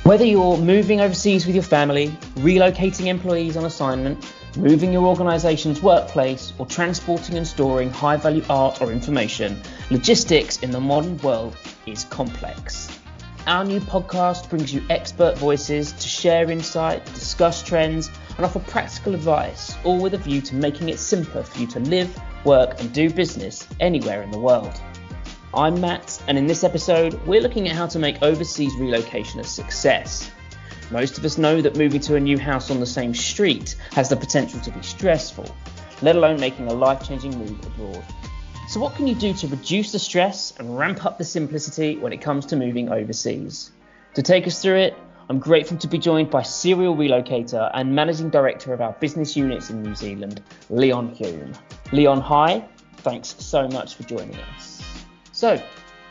Whether you're moving overseas with your family, relocating employees on assignment, moving your organisation's workplace, or transporting and storing high-value art or information, logistics in the modern world is complex. Our new podcast brings you expert voices to share insight, discuss trends, and offer practical advice, all with a view to making it simpler for you to live, work, and do business anywhere in the world. I'm Matt, and in this episode, we're looking at how to make overseas relocation a success. Most of us know that moving to a new house on the same street has the potential to be stressful, let alone making a life-changing move abroad. So what can you do to reduce the stress and ramp up the simplicity when it comes to moving overseas? To take us through it, I'm grateful to be joined by serial relocator and managing director of our business units in New Zealand, Leon Hulme. Leon, hi. Thanks so much for joining us. So,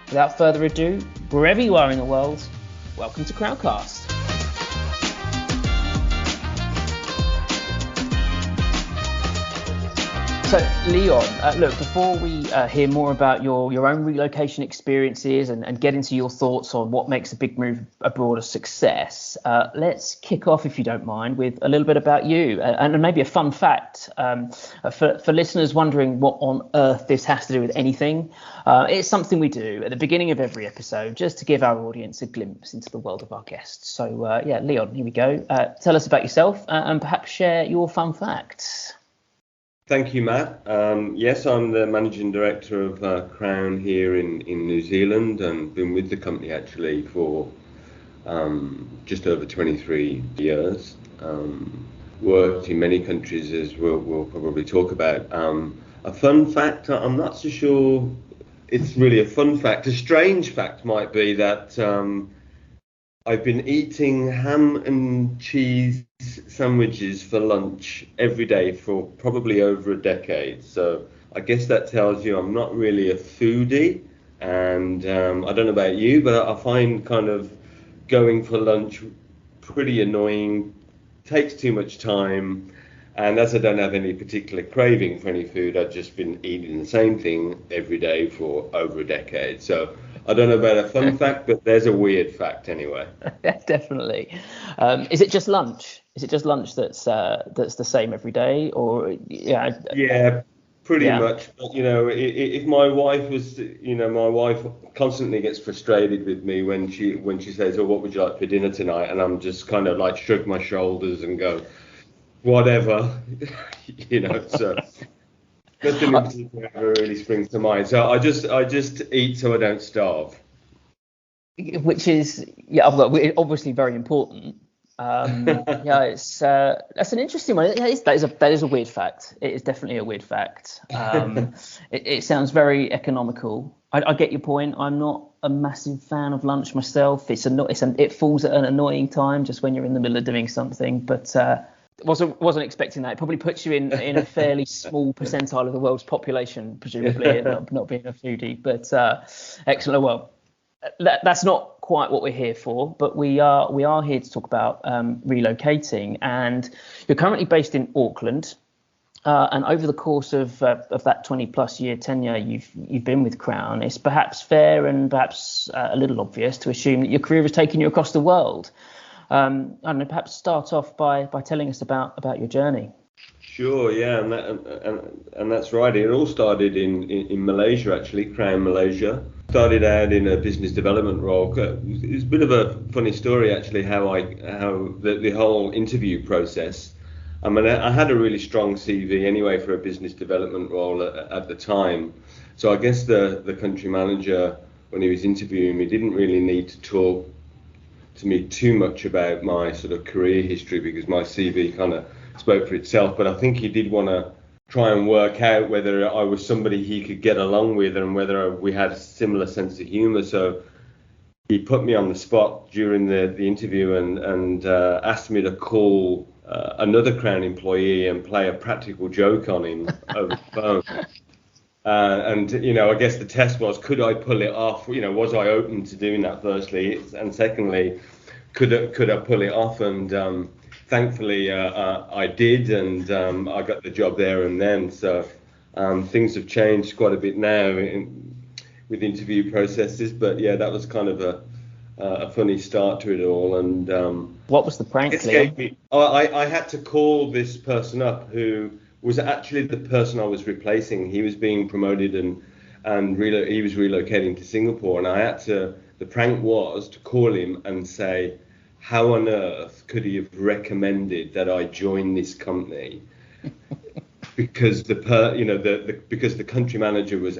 without further ado, wherever you are in the world, welcome to CrownCast. So, Leon, look, before we hear more about your own relocation experiences and get into your thoughts on what makes a big move abroad a success, let's kick off, if you don't mind, with a little bit about you and maybe a fun fact for listeners wondering what on earth this has to do with anything. It's something we do at the beginning of every episode just to give our audience a glimpse into the world of our guests. So, Leon, here we go. Tell us about yourself and perhaps share your fun facts. Thank you, Matt. Yes, I'm the managing director of Crown here in New Zealand, and been with the company actually for just over 23 years. Worked in many countries, as we'll probably talk about. A fun fact, I'm not so sure it's really a fun fact. A strange fact might be that I've been eating ham and cheese sandwiches for lunch every day for probably over a decade. So I guess that tells you I'm not really a foodie. And I don't know about you, but I find kind of going for lunch pretty annoying, takes too much time. And as I don't have any particular craving for any food, I've just been eating the same thing every day for over a decade. So I don't know about a fun fact, but there's a weird fact anyway. Definitely. Is it just lunch? Is it just lunch that's the same every day, or Yeah, pretty much. But if my wife was, my wife constantly gets frustrated with me when she says, "Oh, what would you like for dinner tonight?" And I'm just kind of like shrug my shoulders and go, "Whatever," So. Nothing in particular ever really springs to mind. So I just eat so I don't starve. Which is obviously very important. It's that's an interesting one. That is a weird fact. It is definitely a weird fact. It sounds very economical. I get your point. I'm not a massive fan of lunch myself. It falls at an annoying time just when you're in the middle of doing something, but. Wasn't expecting that. It probably puts you in a fairly small percentile of the world's population, presumably, not being a foodie. But excellent. Well, that's not quite what we're here for, but we are here to talk about relocating. And you're currently based in Auckland, and over the course of that 20+ year tenure you've been with Crown, it's perhaps fair and perhaps a little obvious to assume that your career has taken you across the world. I don't know, perhaps start off by telling us about your journey. Sure, yeah, and that's right. It all started in Malaysia, actually, Crown Malaysia. Started out in a business development role. It's a bit of a funny story, actually, how the whole interview process. I mean, I had a really strong CV anyway for a business development role at the time. So I guess the country manager, when he was interviewing me, didn't really need to talk to me too much about my sort of career history because my CV kind of spoke for itself. But I think he did want to try and work out whether I was somebody he could get along with and whether we had a similar sense of humour. So he put me on the spot during the interview and asked me to call another Crown employee and play a practical joke on him over the phone. I guess the test was, could I pull it off? Was I open to doing that, firstly? And secondly, could I pull it off? And thankfully, I did, and I got the job there and then. So things have changed quite a bit now with interview processes. But yeah, that was kind of a funny start to it all. And What was the prank, it Liam? gave me. I had to call this person up who was actually the person I was replacing. He was being promoted and he was relocating to Singapore, and I had to. The prank was to call him and say, how on earth could he have recommended that I join this company? Because because the country manager was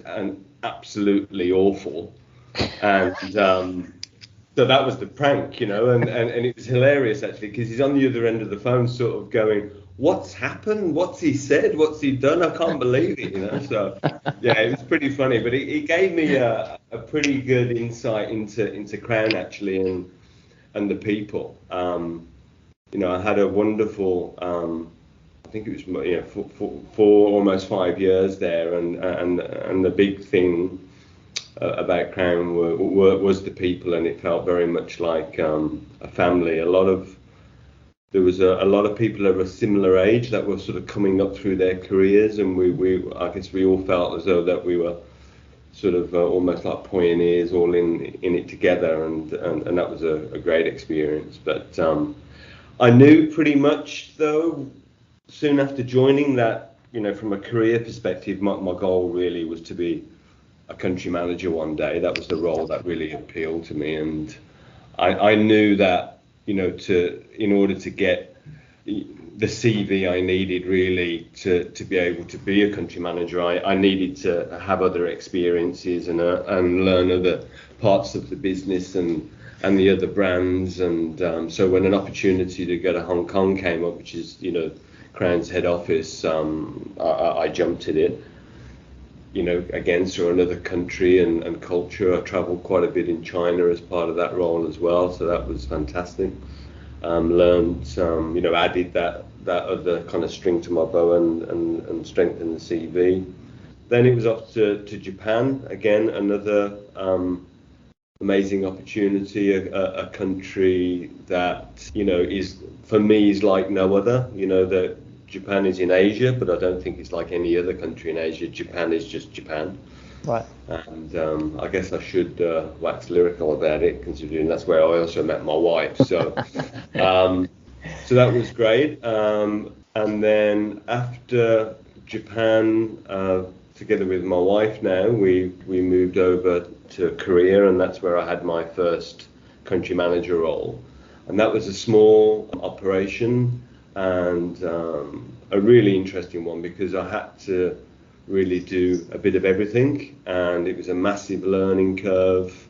absolutely awful, and so that was the prank, and it was hilarious actually because he's on the other end of the phone, sort of going, "What's happened? What's he said? What's he done? I can't believe it." So yeah, it was pretty funny, but it gave me a pretty good insight into Crown actually and the people. I had a wonderful. I think it was for almost 5 years there, and the big thing about Crown was the people, and it felt very much like a family. There was a lot of people of a similar age that were sort of coming up through their careers, and I guess we all felt as though that we were sort of almost like pioneers, all in it together, and that was a great experience. But I knew pretty much though soon after joining that, from a career perspective, my goal really was to be a country manager one day. That was the role that really appealed to me, and I knew that, in order to get the CV I needed really to be able to be a country manager, I needed to have other experiences and learn other parts of the business and the other brands. And so when an opportunity to go to Hong Kong came up, which is, Crown's head office, I jumped at it. Again, through another country and culture. I travelled quite a bit in China as part of that role as well, so that was fantastic. Learned, added that other kind of string to my bow and strengthened the CV. Then it was off to Japan, again, another amazing opportunity, a country that, is, for me, is like no other. That Japan is in Asia, but I don't think it's like any other country in Asia. Japan is just Japan. Right. And I guess I should wax lyrical about it, considering that's where I also met my wife. So, so that was great. And then after Japan, together with my wife now, we moved over to Korea, and that's where I had my first country manager role. And that was a small operation, and a really interesting one because I had to really do a bit of everything, and it was a massive learning curve.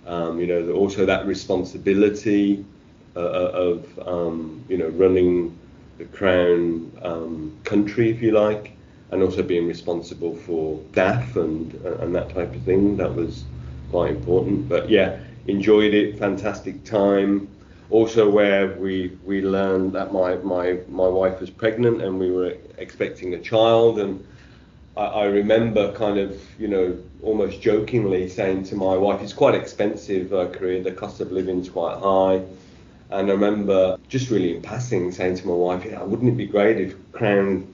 Also that responsibility of running the Crown country, if you like, and also being responsible for staff and that type of thing. That was quite important. But yeah, enjoyed it. Fantastic time. Also, where we learned that my wife was pregnant and we were expecting a child, and I remember kind of, almost jokingly saying to my wife, it's quite expensive, Korea, the cost of living is quite high. And I remember just really in passing saying to my wife, wouldn't it be great if Crown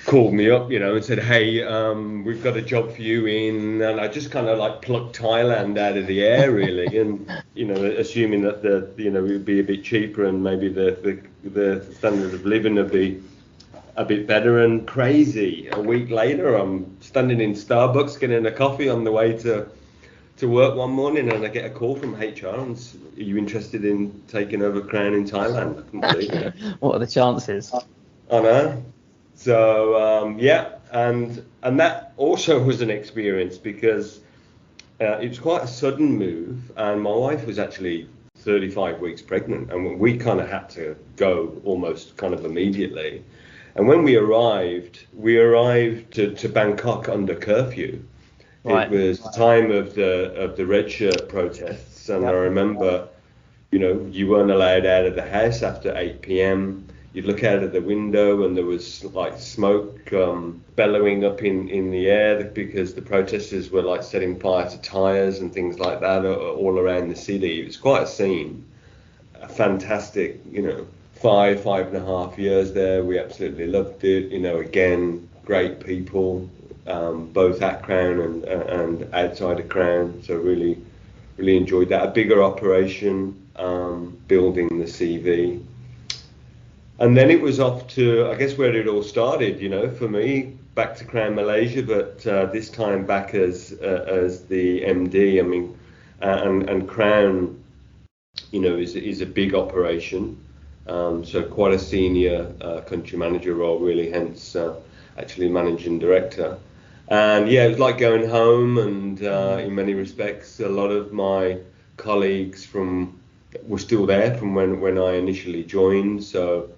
called me up, and said, hey, we've got a job for you and I just kind of like plucked Thailand out of the air really, and assuming that it would be a bit cheaper and maybe the standard of living would be a bit better. And crazy, a week later I'm standing in Starbucks getting a coffee on the way to work one morning, and I get a call from HR and are you interested in taking over Crown in Thailand? I couldn't believe it. What are the chances? I know. So and that also was an experience because it was quite a sudden move, and my wife was actually 35 weeks pregnant, and we kind of had to go almost kind of immediately. And when we arrived to Bangkok under curfew. Right. It was the time of the red shirt protests, and I remember, you weren't allowed out of the house after 8 p.m. You'd look out of the window and there was like smoke bellowing up in the air because the protesters were like setting fire to tyres and things like that all around the city. It was quite a scene. A fantastic, 5.5 years there. We absolutely loved it. Again, great people, both at Crown and outside of Crown. So really, really enjoyed that. A bigger operation, building the CV. And then it was off to, I guess, where it all started, for me, back to Crown Malaysia, but this time back as the MD. I mean, and Crown, is a big operation, so quite a senior country manager role, really, hence actually managing director. And yeah, it was like going home, and in many respects, a lot of my colleagues were still there from when I initially joined. So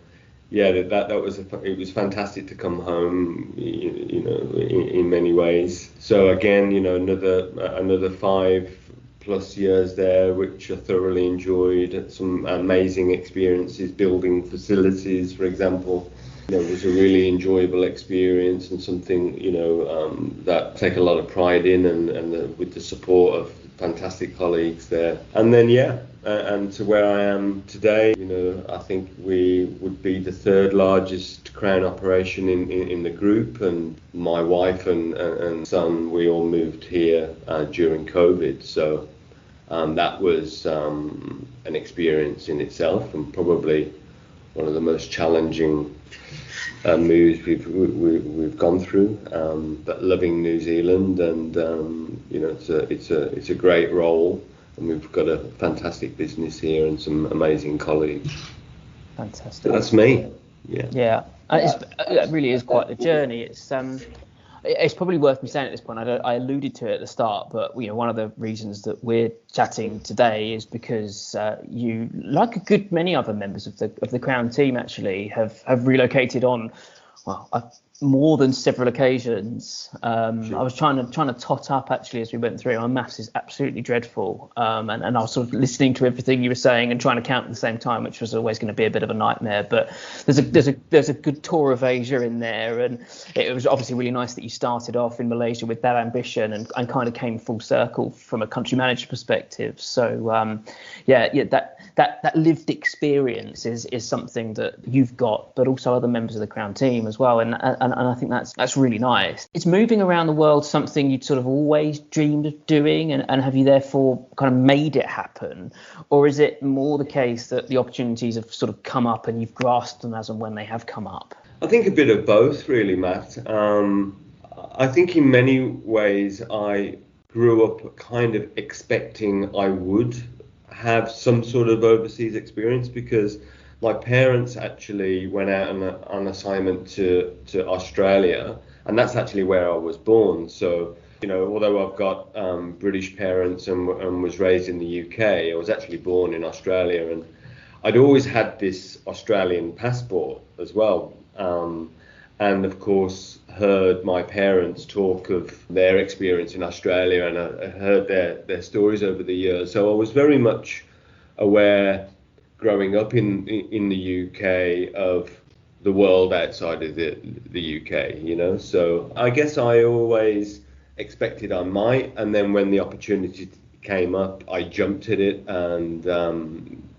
yeah, it was fantastic to come home, in many ways. So again, another 5+ years there, which I thoroughly enjoyed. Some amazing experiences building facilities, for example. It was a really enjoyable experience, and something that I take a lot of pride in, and with the support of fantastic colleagues there. And then and to where I am today, I think we would be the third largest Crown operation in the group, and my wife and son, we all moved here during COVID, so that was an experience in itself, and probably one of the most challenging moves we've gone through, but loving New Zealand, and it's a great role, and we've got a fantastic business here and some amazing colleagues. Fantastic. So that's me. Yeah. It really is quite the journey. It's probably worth me saying at this point. I alluded to it at the start, but one of the reasons that we're chatting today is because you, like a good many other members of the Crown team, actually have relocated on, more than several occasions. Sure. I was trying to tot up actually as we went through. My maths is absolutely dreadful, and I was sort of listening to everything you were saying and trying to count at the same time, which was always going to be a bit of a nightmare. But there's a good tour of Asia in there, and it was obviously really nice that you started off in Malaysia with that ambition and kind of came full circle from a country manager perspective. So that lived experience is something that you've got, but also other members of the Crown team as well, and I think that's really nice. Is moving around the world something you'd sort of always dreamed of doing, and have you therefore kind of made it happen, or is it more the case that the opportunities have sort of come up and you've grasped them as and when they have come up? I think a bit of both, really, Matt. I think in many ways I grew up kind of expecting I would have some sort of overseas experience, because my parents actually went out on assignment to Australia, and that's actually where I was born. So, although I've got British parents and was raised in the UK, I was actually born in Australia, and I'd always had this Australian passport as well. And of course, heard my parents talk of their experience in Australia, and I heard their stories over the years. So I was very much aware, growing up in the UK, of the world outside of the UK, So I guess I always expected I might, and then when the opportunity came up, I jumped at it, and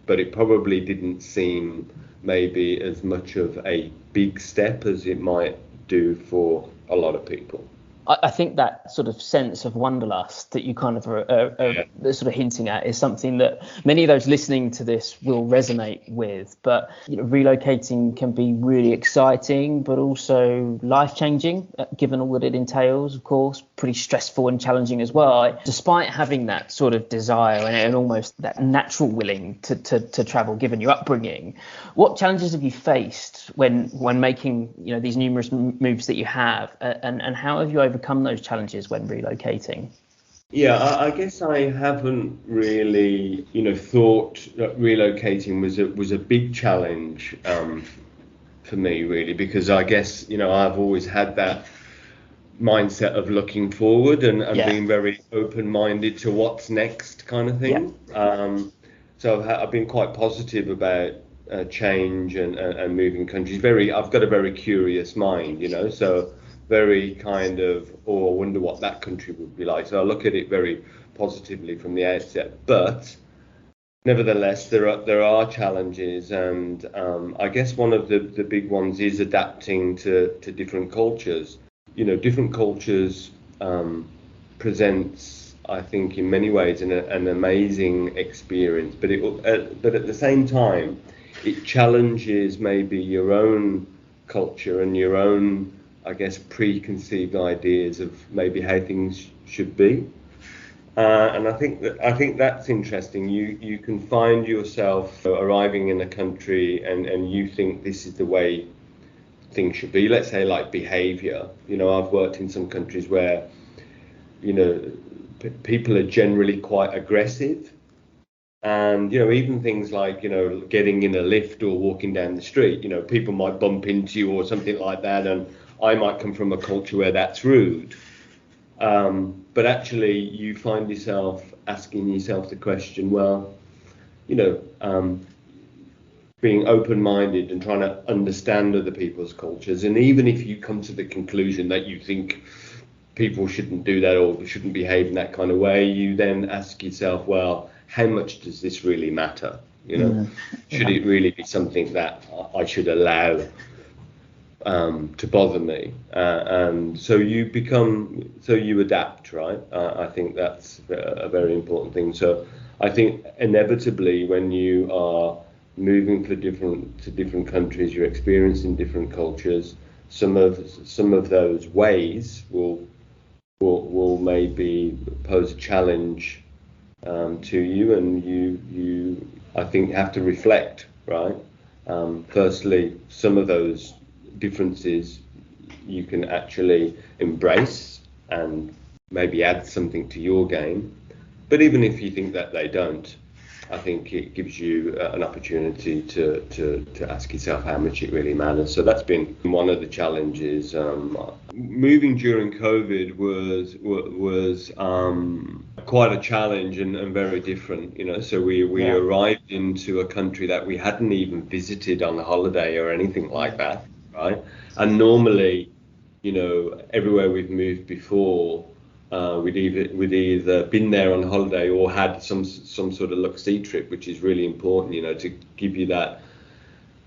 but it probably didn't seem maybe as much of a big step as it might do for a lot of people. I think that sort of sense of wanderlust that you kind of are sort of hinting at is something that many of those listening to this will resonate with. But relocating can be really exciting, but also life-changing, given all that it entails, of course, pretty stressful and challenging as well. Despite having that sort of desire and almost that natural willing to travel, given your upbringing, what challenges have you faced when making these numerous moves that you have, and how have you overcome those challenges when relocating? Yeah, I guess I haven't really, thought that relocating was a big challenge for me, really, because I guess, I've always had that mindset of looking forward and being very open-minded to what's next kind of thing. Yeah. So I've been quite positive about change and moving countries. I've got a very curious mind, so very kind of, I wonder what that country would be like. So I look at it very positively from the outset. But nevertheless, there are challenges, and I guess one of the big ones is adapting to different cultures. Different cultures presents I think, in many ways, an amazing experience. But at the same time, it challenges maybe your own culture and your own, I guess, preconceived ideas of maybe how things should be. And I think that's interesting. You can find yourself arriving in a country, and you think this is the way things should be. Let's say like behaviour. I've worked in some countries where people are generally quite aggressive, and even things like getting in a lift or walking down the street. People might bump into you or something like that, and I might come from a culture where that's rude. But actually, you find yourself asking yourself the question, well, being open-minded and trying to understand other people's cultures. And even if you come to the conclusion that you think people shouldn't do that or shouldn't behave in that kind of way, you then ask yourself, well, how much does this really matter? Should it really be something that I should allow to bother me? And so you adapt, right? I think that's a very important thing. So I think inevitably, when you are moving to different countries, you're experiencing different cultures. Some of those ways will maybe pose a challenge to you, and you I think have to reflect, right? Firstly, some of those differences you can actually embrace and maybe add something to your game. But even if you think that they don't, I think it gives you an opportunity to ask yourself how much it really matters. So that's been one of the challenges. Moving during COVID was quite a challenge and very different. So we arrived into a country that we hadn't even visited on a holiday or anything like that, right? And normally, everywhere we've moved before, we'd either been there on holiday or had some sort of look-see trip, which is really important, to give you that,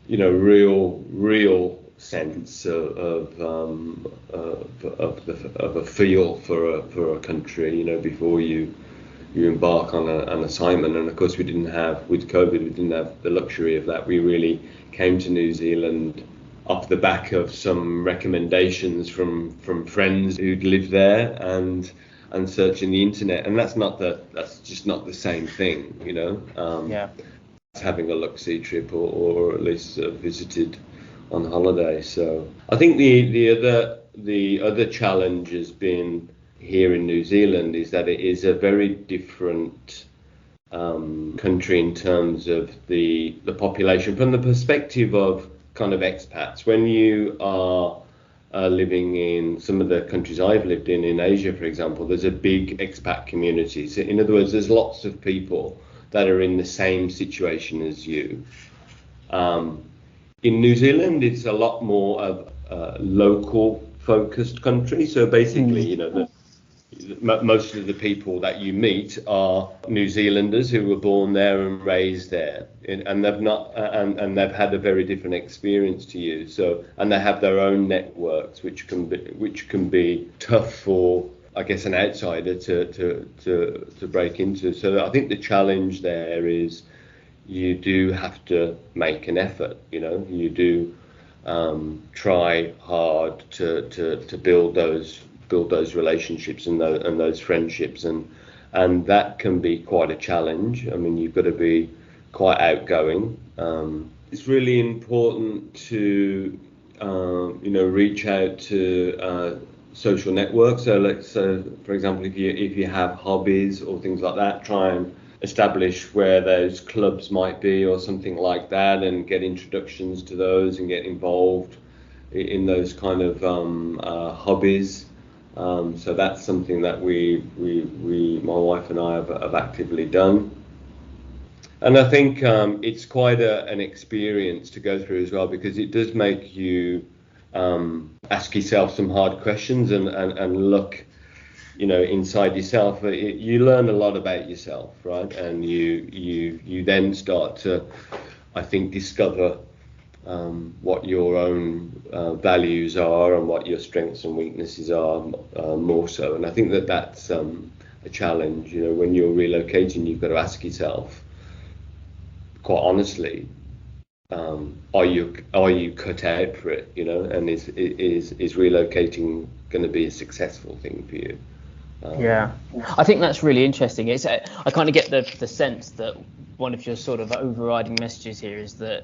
real sense of a feel for a country, before you embark on an assignment. And of course, with COVID, we didn't have the luxury of that. We really came to New Zealand off the back of some recommendations from friends who'd lived there and searching the internet, and that's just not the same thing, having a look-see trip or at least visited on holiday. So I think the other challenge has been here in New Zealand is that it is a very different country in terms of the population from the perspective of kind of expats. When you are living in some of the countries I've lived in Asia, for example, there's a big expat community. So in other words, there's lots of people that are in the same situation as you. In New Zealand, it's a lot more of a local focused country. So basically, most of the people that you meet are New Zealanders who were born there and raised there, and they've had a very different experience to you. So, and they have their own networks, which can be tough for, I guess, an outsider to break into. So I think the challenge there is you do have to make an effort. You do try hard to build those relationships and those friendships, and that can be quite a challenge. I mean, you've got to be quite outgoing. It's really important to reach out to social networks. So for example, if you have hobbies or things like that, try and establish where those clubs might be or something like that, and get introductions to those and get involved in those kind of hobbies. So that's something that we my wife and I have actively done. And I think it's quite an experience to go through as well, because it does make you ask yourself some hard questions and look, inside yourself. You learn a lot about yourself, right? And you then start to, I think, discover what your own values are and what your strengths and weaknesses are, more so. And I think that's a a challenge. You know, when you're relocating, you've got to ask yourself, quite honestly, are you cut out for it? You know, and is relocating going to be a successful thing for you? Yeah, I think that's really interesting. I kind of get the sense that one of your sort of overriding messages here is that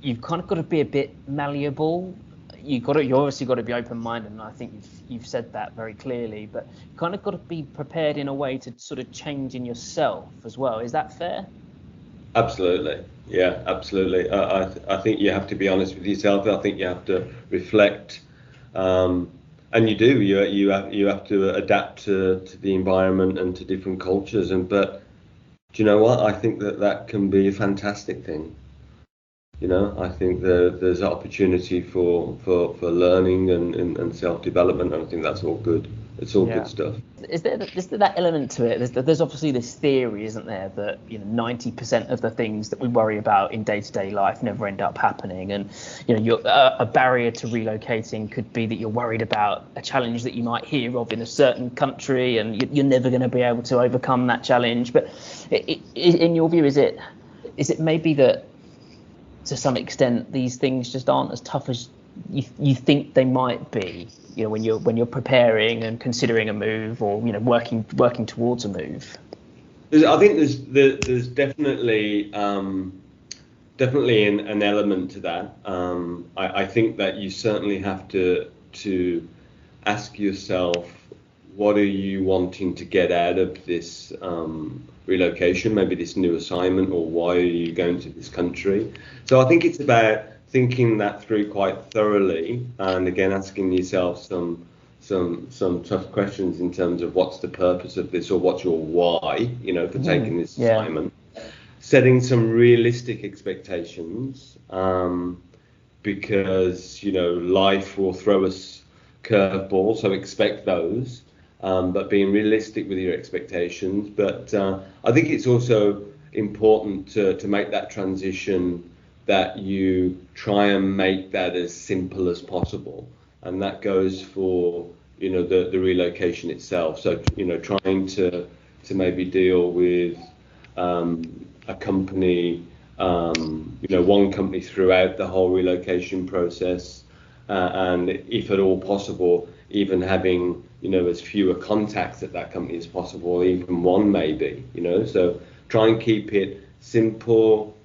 you've kind of got to be a bit malleable. You obviously got to be open-minded, and I think you've said that very clearly. But you kind of got to be prepared in a way to sort of change in yourself as well. Is that fair? Absolutely. Yeah, absolutely. I think you have to be honest with yourself. I think you have to reflect, and you do. You have to adapt to the environment and to different cultures. But do you know what? I think that can be a fantastic thing. You know, I think there's opportunity for learning and self-development, and I think that's all good. It's all good stuff. Is there that element to it? There's obviously this theory, isn't there, that 90% of the things that we worry about in day-to-day life never end up happening, and a barrier to relocating could be that you're worried about a challenge that you might hear of in a certain country, and you're never going to be able to overcome that challenge. But in your view, is it maybe that to some extent these things just aren't as tough as you think they might be, when you're preparing and considering a move, or working towards a move? I think there's definitely an element to that. I think that you certainly have to ask yourself, what are you wanting to get out of this relocation, maybe this new assignment, or why are you going to this country? So I think it's about thinking that through quite thoroughly, and again asking yourself some tough questions in terms of what's the purpose of this, or what's your why, for taking this assignment. Setting some realistic expectations, because life will throw us curveballs, so expect those. But being realistic with your expectations. But I think it's also important to make that transition, that you try and make that as simple as possible. And that goes for, the relocation itself. So, trying to maybe deal with a company, one company throughout the whole relocation process. And if at all possible, even having as fewer contacts at that company as possible, even one maybe, so try and keep it simple,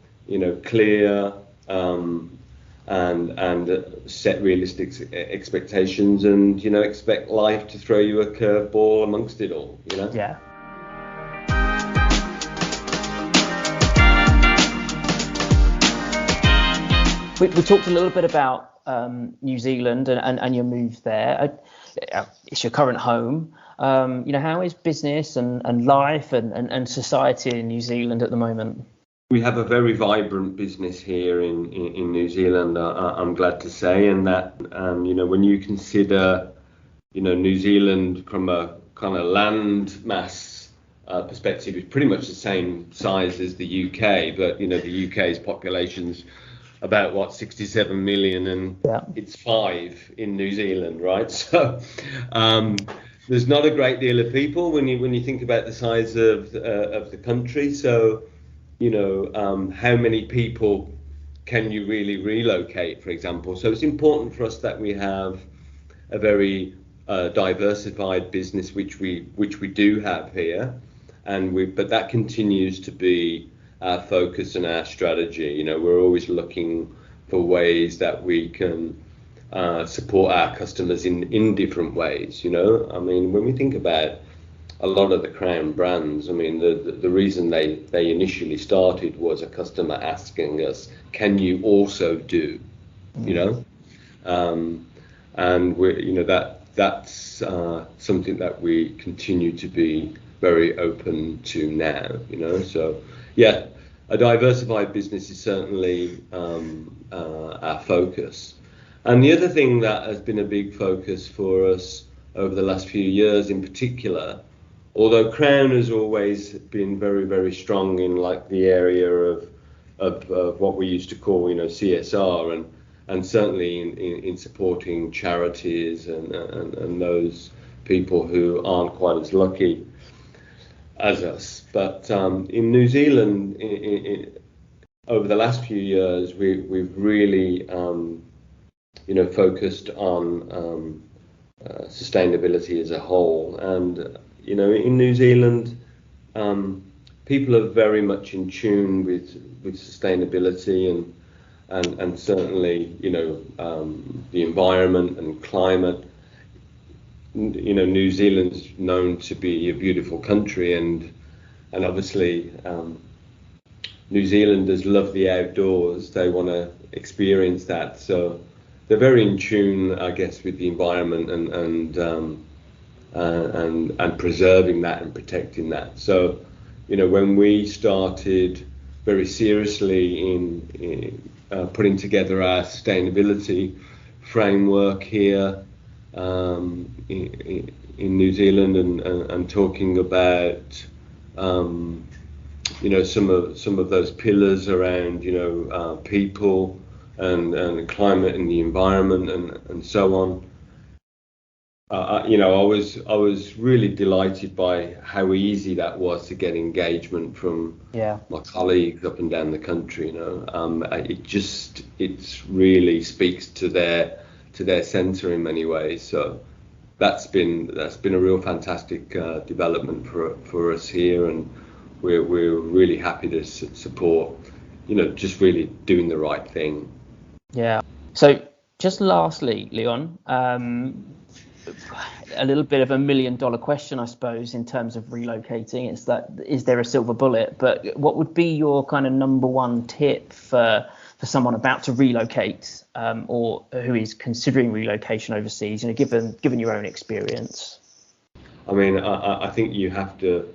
clear, and set realistic expectations, and expect life to throw you a curveball amongst it all. Yeah. We talked a little bit about New Zealand and your move there. It's your current home. How is business and life and society in New Zealand at the moment? We have a very vibrant business here in New Zealand, I'm glad to say, and that when you consider New Zealand from a kind of land mass perspective, is pretty much the same size as the UK, but the UK's population's about 67 million, and it's 5 in New Zealand, right? So there's not a great deal of people when you think about the size of the country. So how many people can you really relocate, for example? So it's important for us that we have a very diversified business, which we do have here, but that continues to be our focus and our strategy. We're always looking for ways that we can support our customers in different ways. I mean, when we think about a lot of the Crown brands, I mean, the reason they initially started was a customer asking us, can you also do, and we're, that's something that we continue to be very open to now, so yeah, a diversified business is certainly our focus. And the other thing that has been a big focus for us over the last few years in particular, although Crown has always been very, very strong in like the area of what we used to call, CSR, and certainly in supporting charities and those people who aren't quite as lucky. as us. But in New Zealand, over the last few years, we've really focused on sustainability as a whole. And in New Zealand, people are very much in tune with sustainability and certainly the environment and climate. New Zealand's known to be a beautiful country, and obviously New Zealanders love the outdoors. They want to experience that, so they're very in tune, I guess, with the environment and preserving that and protecting that. So, when we started very seriously in putting together our sustainability framework here in New Zealand and talking about some of those pillars around people and climate and the environment and so on. I was really delighted by how easy that was to get engagement from my colleagues up and down the country. It really speaks to their centre in many ways. So that's been a real fantastic development for us here, and we're really happy to support. Just really doing the right thing. Yeah. So just lastly, Leon, a little bit of $1 million question, I suppose, in terms of relocating. It's that, is there a silver bullet? But what would be your kind of number one tip for someone about to relocate or who is considering relocation overseas, given your own experience? I mean, I think you have to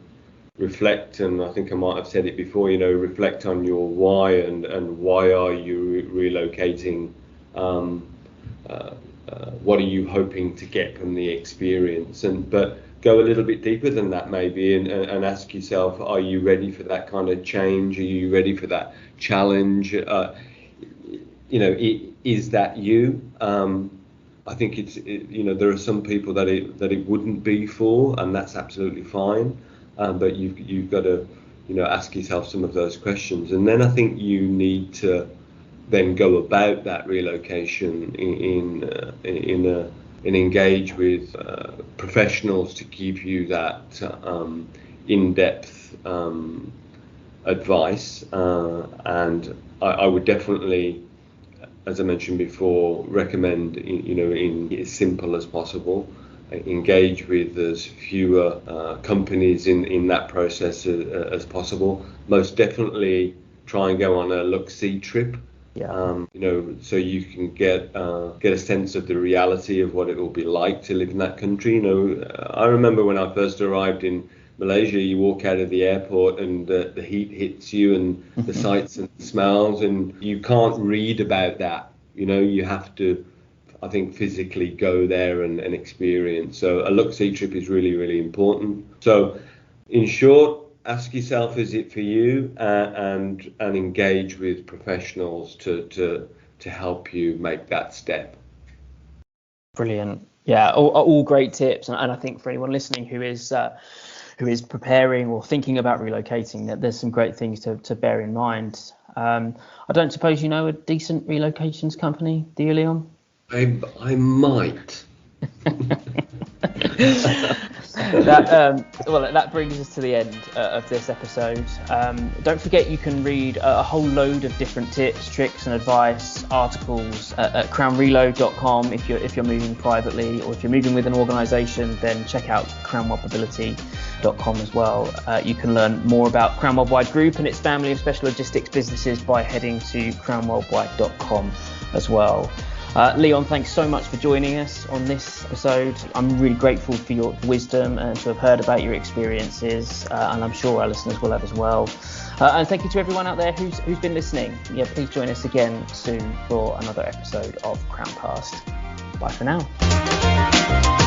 reflect, and I think I might have said it before, reflect on your why and why are you relocating? What are you hoping to get from the experience? But go a little bit deeper than that maybe and ask yourself, are you ready for that kind of change? Are you ready for that challenge? Is that you? I think there are some people that it wouldn't be for, and that's absolutely fine. But you've got to ask yourself some of those questions, and then I think you need to then go about that relocation and engage with professionals to give you that in-depth advice. And I would definitely, as I mentioned before, recommend in as simple as possible. Engage with as fewer companies in that process as possible. Most definitely try and go on a look-see trip. So you can get a sense of the reality of what it will be like to live in that country. I remember when I first arrived in Malaysia, you walk out of the airport and the heat hits you and the sights and smells, and you can't read about that. You have to, I think, physically go there and experience. So a look-see trip is really, really important. So in short, ask yourself, is it for you? And engage with professionals to help you make that step. Brilliant. Yeah, all great tips. And I think for anyone listening who is preparing or thinking about relocating, that there's some great things to bear in mind. I don't suppose you know a decent relocations company, do you, Leon? I might. That brings us to the end of this episode. Don't forget you can read a whole load of different tips, tricks and advice, articles at crownrelo.com if you're moving privately, or if you're moving with an organisation, then check out crownworldmobility.com as well. You can learn more about Crown Worldwide Group and its family of special logistics businesses by heading to crownworldwide.com as well. Leon, thanks so much for joining us on this episode. I'm really grateful for your wisdom and to have heard about your experiences, and I'm sure our listeners will have as well. And thank you to everyone out there who's been listening. Please join us again soon for another episode of CrownCast. Bye for now.